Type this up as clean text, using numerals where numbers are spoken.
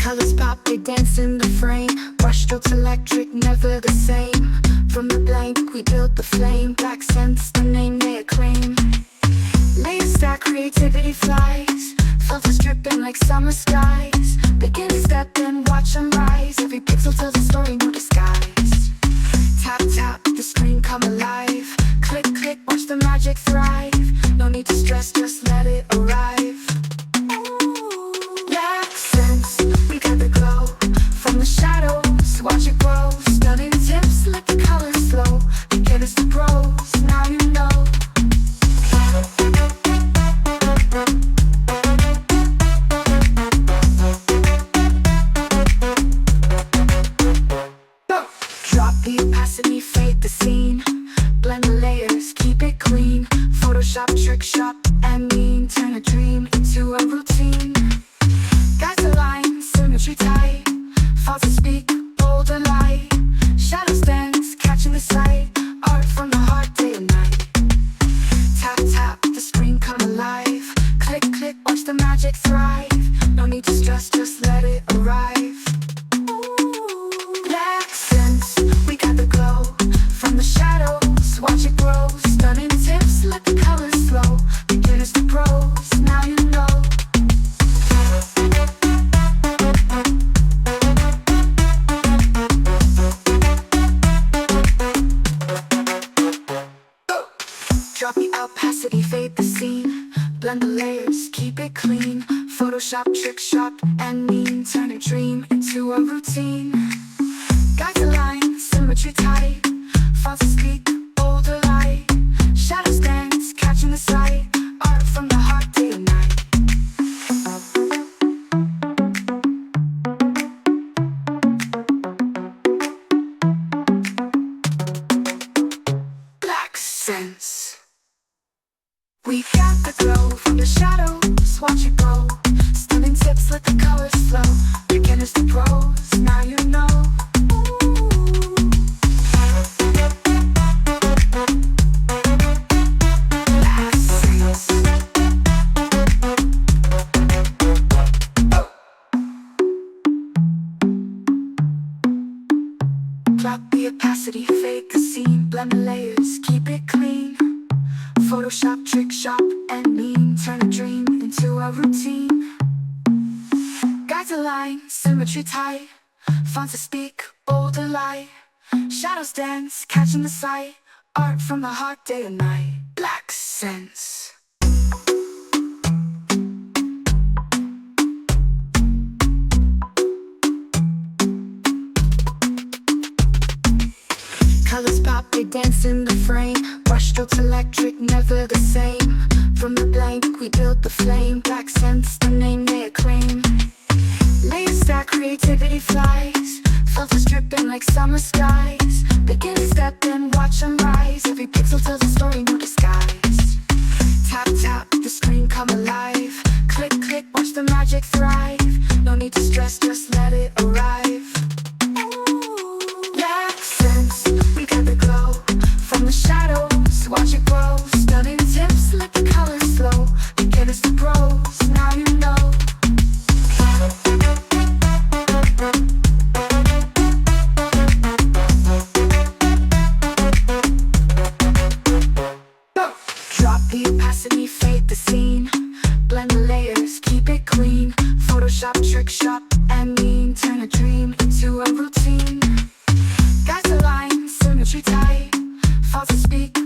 Colors pop, they dance in the frame. Brushstrokes electric, never the same. From the blank, we built the flame. Black scents, the name they acclaim. Layers stack, creativity flies. Filters dripping like summer skies. Begin to step and watch them rise. Every pixel tells a story, no disguise. Tap, tap, the screen come alive. Click, click, watch the magic thrive. No need to stress, just let it arrive. Black sense, we got the glow. From the shadows, watch it grow. Stunning tips, let the colors flow. Beginners to pros, now you know. Drop the opacity, fade the scene. Blend the layers, keep it clean. Photoshop, trick shot, and mean. Turn a dream into a routine. Guides align, symmetry tight. Thoughts to speak, bold and light. Shadows dance, catching the sight. Art from the heart, day and night. Tap, tap, the screen come alive. Click, click, watch the magic thrive. No need to stress, just let it arrive. Black sense, we got the glow. From the shadows, watch it grow. Stunning tips, let the colors flow. Beginners to pros, now you know. Drop the opacity, fade the scene. Blend the layers, keep it clean. Photoshop, trick shot, and mean. Turn a dream into a routine. Guides align, symmetry tight. Fonts to speak, bold or light. Shadows dance, catching the sight. Art from the heart, day and night. Black sense. We got the glow from the shadows, watch it grow. Stunning tips, let the colors flow. Beginners to pros, now you know. Black sense. Drop the opacity, fade the scene. Blend the layers, keep it clean. Photoshop, trick shop, and mean. Turn a dream into a routine. Guides align, symmetry tight. Fonts to speak, bold and light. Shadows dance, catching the sight. Art from the heart, day and night. Black sense. Colors pop, they dance in the frame. Brushstrokes electric, never the same. From the blank, we built the flame. Black scents, the name they acclaim. Layers stack, creativity flies. Filters dripping like summer skies. Begin to step and watch them rise. Every pixel tells a story, no disguise. Tap, tap, the screen come alive. Click, click, watch the magic thrive. No need to stress, just let it arrive. Black sense, we got the glow. From the shadows, watch it grow. Stunning tips, let the colors flow. Beginners to pros, now you know. Drop the opacity, fade the scene. Blend the layers, keep it clean. Photoshop, trick shot, and mean. Turn a dream into a routine. Guides align, symmetry tight. Fonts to speak,